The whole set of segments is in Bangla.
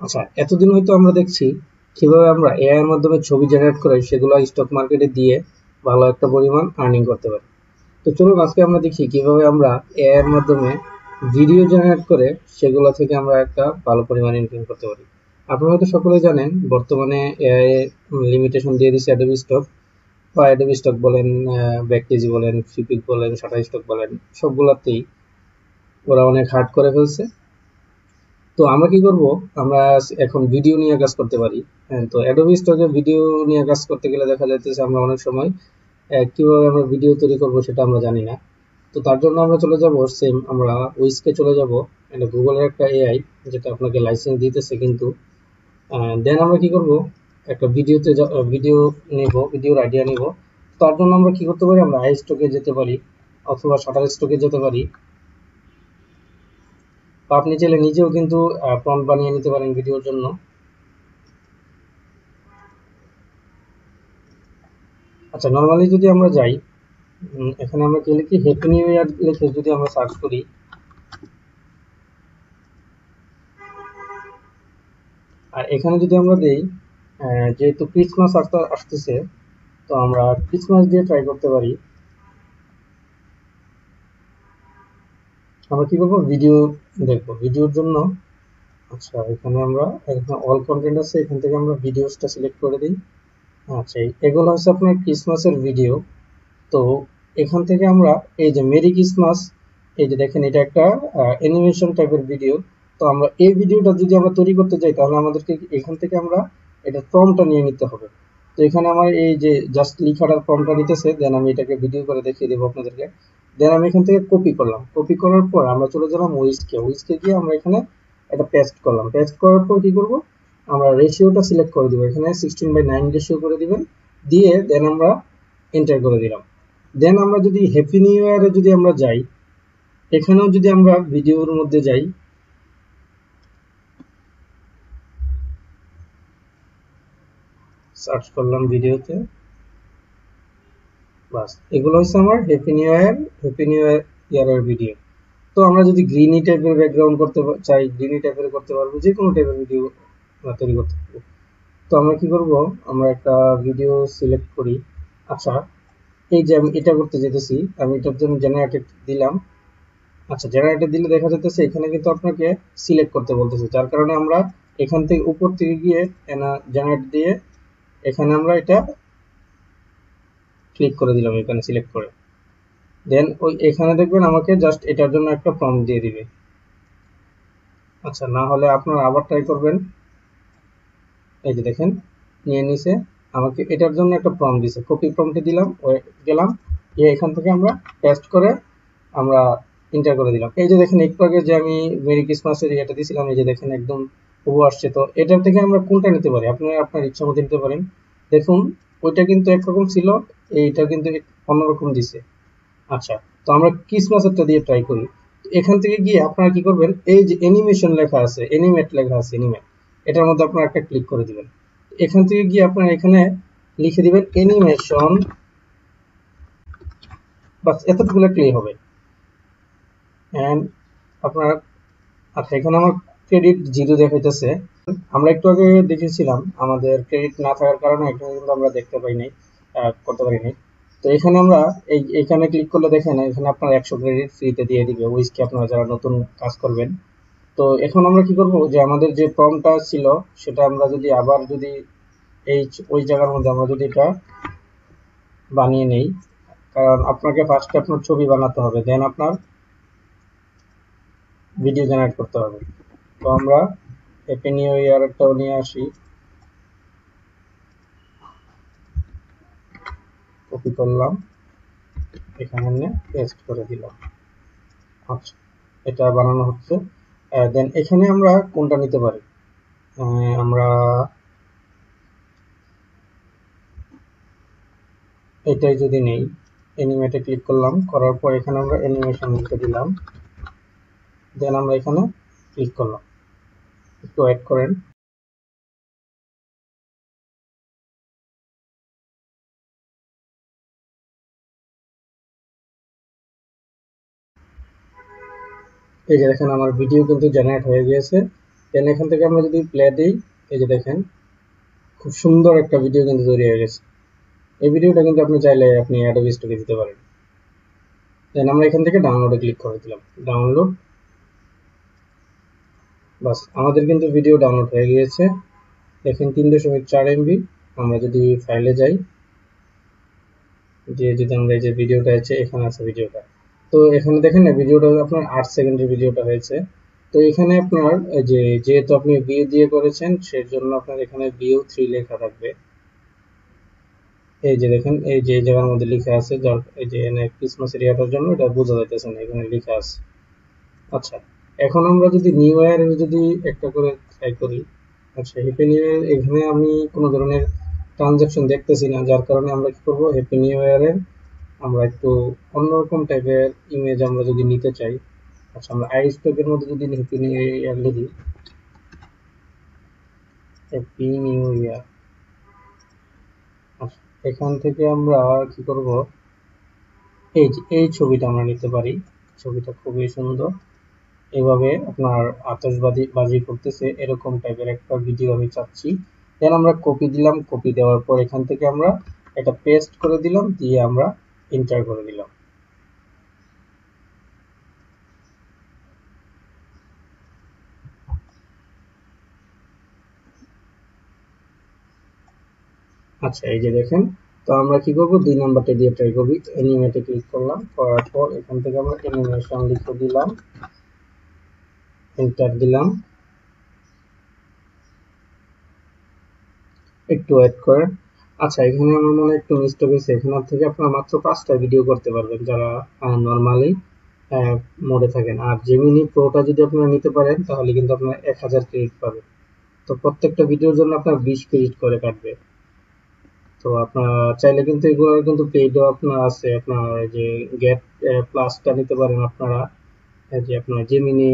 আচ্ছা, এতদিন হয়তো আমরা দেখছি কিভাবে আমরা এআই এর মাধ্যমে ছবি জেনারেট করে সেগুলো স্টক মার্কেটে দিয়ে ভালো একটা পরিমাণ আর্নিং করতে পারি। তো চলুন আজকে আমরা দেখি কিভাবে আমরা এআই এর মাধ্যমে ভিডিও জেনারেট করে সেগুলো থেকে আমরা একটা ভালো পরিমাণ ইনকাম করতে পারি। আপনারা হয়তো সকলেই জানেন বর্তমানে এআই লিমিটেশন দিয়ে দিচ্ছে অ্যাডোবি স্টক বা অ্যাডোবি স্টক বলেন, ব্যাকটিজি বলেন, ফিপিক বলেন, শাটার স্টক বলেন, সবগুলাতেই ওরা অনেক হার্ড করে ফেলছে। তো আমরা কি করব, আমরা এখন ভিডিও নিয়ে কাজ করতে পারি। হ্যাঁ, তো অ্যাডোবি স্টকে ভিডিও নিয়ে কাজ করতে গেলে দেখা যাচ্ছে আমরা অনেক সময় কিভাবে আমরা ভিডিও তৈরি করব সেটা আমরা জানি না। তো তার জন্য আমরা চলে যাব সেম, আমরা উইসকে চলে যাব, এটা গুগলের একটা এআই যেটা আপনাকে লাইসেন্স দিতেছে কিন্তু। দেন আমরা কি করব, একটা ভিডিও নেব, ভিডিওর আইডিয়া নিব। তার জন্য আমরা কি করতে পারি, আমরা আই স্টকে যেতে পারি অথবা শাটার স্টকে যেতে পারি, বা আপনি চাইলে নিজেও কিন্তু প্রম্পট বানিয়ে নিতে পারেন ভিডিওর জন্য। আচ্ছা, নরমালি যদি আমরা যাই, এখানে আমরা কি লিখি, হ্যাপি নিউ ইয়ার লিখে যদি আমরা সার্চ করি, আর এখানে যদি আমরা দেই, যেহেতু ক্রিসমাস আসতেছে, তো আমরা ক্রিসমাস দিয়ে ট্রাই করতে পারি। আমরা কি করবো, ভিডিও দেখবো ভিডিওর জন্য। আচ্ছা, এখানে আমরা এখানে অল কন্টেন্ট আছে, এখান থেকে আমরা ভিডিওসটা সিলেক্ট করে দিই। আচ্ছা, এগুলো হচ্ছে আপনার ক্রিসমাসের ভিডিও। তো এখান থেকে আমরা এই যে মেরি ক্রিসমাস, এই যে দেখেন এটা একটা অ্যানিমেশন টাইপের ভিডিও। তো আমরা এই ভিডিওটা যদি আমরা তৈরি করতে যাই তাহলে আমাদেরকে এখান থেকে আমরা এটা প্রম্পটটা নিয়ে নিতে হবে। তো এখানে আমার এই যে জাস্ট লিখাটার প্রম্পটটা নিতেছে, দেন আমি এটাকে ভিডিও করে দেখিয়ে দেবো আপনাদেরকে। দেন আমি এখান থেকে কপি করলাম, কপি করার পর আমরা চলে গেলাম উইসকে, উইসকে গিয়ে আমরা এখানে এটা পেস্ট করলাম। পেস্ট করার পর কি করব, আমরা রেশিওটা সিলেক্ট করে দিব, এখানে 16:9 রেশিও করে দিবেন, দিয়ে দেন আমরা এন্টার করে দিলাম। দেন আমরা যদি হ্যাপি নিউ ইয়ারে যদি আমরা যাই, এখানেও যদি আমরা ভিডিওর মধ্যে যাই, সার্চ করলাম ভিডিওতে, বাস এগুলো হচ্ছে আমার হ্যাপি নিউ ইয়ারের ভিডিও। তো আমরা যদি গ্রিনি টাইপের ব্যাকগ্রাউন্ড করতে চাই, গ্রিনি টাইপের করতে পারবো, যে কোনো টাইপের ভিডিও আমরা তৈরি করতে পারবো। তো আমরা কি করব, আমরা একটা ভিডিও সিলেক্ট করি। আচ্ছা, এই যে আমি এটা করতে যেতেছি, আমি এটার জন্য জেনারেটেড দিলাম। আচ্ছা, জেনারেটর দিলে দেখা যাচ্ছে এখানে কিন্তু আপনাকে সিলেক্ট করতে বলতেছে, যার কারণে আমরা এখান থেকে উপর থেকে গিয়ে জেনারেট দিয়ে এখানে আমরা এটা ক্লিক করে দিলাম, এখানে সিলেক্ট করে। দেন ওই এখানে দেখবেন আমাকে জাস্ট এটার জন্য একটা প্রম্পট দিয়ে দিবে। আচ্ছা, না হলে আপনারা আবার ট্রাই করবেন। এই যে দেখেন নিয়ে নিছে, আমাকে এটার জন্য একটা প্রম্পট দিছে, কপি প্রম্পটে দিলাম, গেলাম, এখান থেকে আমরা পেস্ট করে আমরা এন্টার করে দিলাম। এই যে দেখেন একটু আগে যে আমি মেরি ক্রিসমাসের এটা দিয়েছিলাম, এই যে দেখেন একদম হুবহু আসছে। তো এটার থেকে আমরা কোনটা নিতে পারি, আপনারা আপনার ইচ্ছা মতো নিতে পারেন। দেখুন, ওইটা কিন্তু একরকম ছিল, এইটা কিন্তু অন্যরকম দিছে। আচ্ছা, তো আমরা ক্রিসমাসেরটা দিয়ে ট্রাই করি। এখান থেকে গিয়ে আপনারা কি করবেন, এই যে অ্যানিমেশন লেখা আছে, অ্যানিমেট লেখা আছে, অ্যানিমেট, এটার মধ্যে আপনারা একটা ক্লিক করে দিবেন। এখান থেকে গিয়ে আপনারা এখানে লিখে দিবেন অ্যানিমেশন, বাস এতটুকু লিখলেই হবে। এন্ড আপনার, আচ্ছা এখানে আমার ক্রেডিট 0 দেখাইতেছে। আমরা একটু আগে দেখেছিলাম আমাদের ক্রেডিট না থাকার কারণে এখানে কিন্তু আমরা দেখতে পাই নাই, করতে পারি নাই। তো এখানে আমরা এখানে ক্লিক করলে দেখেন এখানে আপনার 100 ক্রেডিট ফ্রিতে দিয়ে দিবে উইসকে, আপনারা যারা নতুন কাজ করবেন। তো এখন আমরা কি করব, যে আমাদের যে প্রম্পটটা ছিল সেটা আমরা যদি আবার যদি এই ওই জায়গার মধ্যে আমরা যদি এটা বানিয়ে নেই, কারণ আপনাকে ফার্স্টে আপনার ছবি বানাতে হবে, দেন আপনার ভিডিও জেনারেট করতে হবে। তো আমরা হ্যাপি নিউ ইয়ারটাও নিয়ে আসি, কপি করলাম, এখানে নিয়ে পেস্ট করে দিলাম। আচ্ছা, এটা বানানো হচ্ছে। দেন এখানে আমরা কোনটা নিতে পারি, আমরা এটাই যদি নেই, অ্যানিমেটে ক্লিক করলাম, করার পর এখানে আমরা অ্যানিমেশন লিখে দিলাম, দেন আমরা এখানে ক্লিক করলাম, একটু ওয়েট করেন। এই যে দেখেন আমার ভিডিও কিন্তু জেনারেট হয়ে গিয়েছে। দেন এখান থেকে আমরা যদি প্লে দিই, এই যে দেখেন খুব সুন্দর একটা ভিডিও কিন্তু তৈরি হয়ে গেছে। এই ভিডিওটা কিন্তু আপনি চাইলে আপনি অ্যাডোবি স্টকে দিতে পারেন। দেন আমরা এখান থেকে ডাউনলোডে ক্লিক করে দিলাম, ডাউনলোড। বাস, আমাদের কিন্তু ভিডিও ডাউনলোড হয়ে গিয়েছে। দেখেন 3.4 MB। আমরা যদি ফাইলে যাই, যদি আমরা এই যে ভিডিওটা আছে, এখানে আছে ভিডিওটা। তো এখানে দেখেন না, ভিডিওটা আপনার 8 সেকেন্ডের ভিডিওটা হয়েছে। তো এখানে আপনার যেহেতু আপনি ভিউ দিয়ে করেছেন, সেজন্য আপনার এখানে ভিউ 3 লেখা থাকবে। এই যে দেখেন, এই যে এই জায়গার মধ্যে লেখা আছে, এই যে ক্রিসমাস এরিয়াটার জন্য এটা বোঝা যাইতেছে না, এখানে লেখা আছে। আচ্ছা, এখন আমরা যদি নিউ ইয়ারের যদি একটা করে ট্রাই করি। আচ্ছা, হ্যাপি নিউ ইয়ার, এখানে আমি কোনো ধরনের ট্রানজাকশন দেখতেছি না, যার কারণে আমরা কি করব, হ্যাপি নিউ ইয়ারের আমরা একটু অন্যরকম টাইপের ইমেজ আমরা যদি নিতে চাই। আচ্ছা, আমরা আই স্টকের মধ্যে যদি হ্যাপি নিউ ইয়ার লিখি, হ্যাপি নিউ ইয়ার। আচ্ছা, এখান থেকে আমরা কি করব, এই যে এই ছবিটা আমরা নিতে পারি। ছবিটা খুবই সুন্দর, এভাবে আপনার আতশবাজি বাজি করতেছে এরকম টাইপের একটা ভিডিও আমি চাচ্ছি। দেন আমরা কপি দিলাম, কপি দেওয়ার পর এখান থেকে আমরা এটা পেস্ট করে দিলাম, দিয়ে আমরা এন্টার করে দিলাম। আচ্ছা, এই যে দেখেন, তো আমরা কি করব, 2 নাম্বারটা দিয়ে ট্রাই করব। অ্যানিমেটে ক্লিক করলাম, করার পর এখান থেকে আমরা অ্যানিমেশন লিখে দিলাম, এন্টার দিলাম। একটু ওয়েট করেন। আচ্ছা, এখানে আমার মনে হয় একটু মিস্টেক হয়েছে, এখান থেকে আপনারা মাত্র 5টা ভিডিও করতে পারবেন যারা নরমালি মোডে থাকেন। আর জেমিনি প্রোটা যদি আপনারা নিতে পারেন, তাহলে কিন্তু আপনারা 1000 ক্রেডিট পাবেন। তো প্রত্যেকটা ভিডিওর জন্য আপনার 20 ক্রেডিট করে কাটবে। তো আপনারা চাইলে কিন্তু এগুলো কিন্তু পেইডও আপনার আছে, আপনার যে গেট প্লাসটা নিতে পারেন আপনারা। এই যে আপনার জেমিনি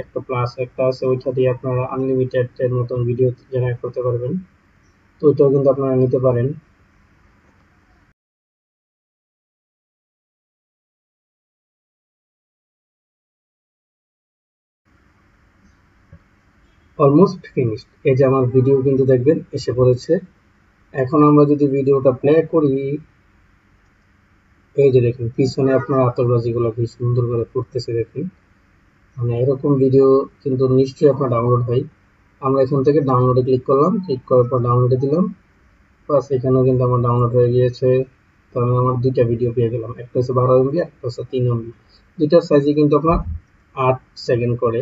একটা প্লাস একটা আছে, ওইটা দিয়ে আপনারা আনলিমিটেড এর মতন ভিডিও জেনারেট করতে পারবেন। তো ওইটাও কিন্তু আপনারা নিতে পারেন। Almost finished. এই যে আমার ভিডিও কিন্তু দেখবেন এসে পড়েছে। এখন আমরা যদি ভিডিওটা প্লে করি, এই যে দেখুন পিছনে আপনার আতশবাজিগুলো কি সুন্দর করে ফুটতেছে দেখুন। মানে এরকম ভিডিও কিন্তু নিশ্চয়ই আপনার ডাউনলোড হয়। আমরা এখান থেকে ডাউনলোডে ক্লিক করলাম, ক্লিক করার পর ডাউনলোডে দিলাম। বাস, এখানেও কিন্তু আমার ডাউনলোড হয়ে গিয়েছে। তো আমি আমার 2টা ভিডিও পেয়ে গেলাম, একটা হচ্ছে 12 MB, একটা হচ্ছে 3 MB। দুইটার সাইজই কিন্তু আপনার 8 সেকেন্ড করে,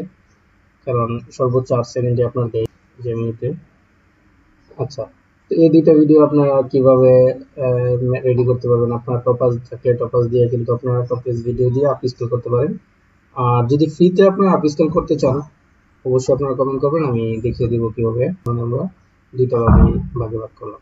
কারণ সর্বোচ্চ 8 সেকেন্ডে আপনার দেয় যেমনিতে। আচ্ছা, তো এই 2টা ভিডিও আপনারা কিভাবে রেডি করতে পারবেন, আপনার টপাস থাকলে টপাস দিয়ে কিন্তু আপনারা টপাস ভিডিও দিয়ে আপ ইনস্টল করতে পারেন। আর যদি ফ্রিতে আপনারা আপ ইনস্টল করতে চান, অবশ্যই আপনারা কমেন্ট করবেন, আমি দেখিয়ে দিব কিভাবে। মানে আমরা 2টা ভাগে ভাগ করলাম।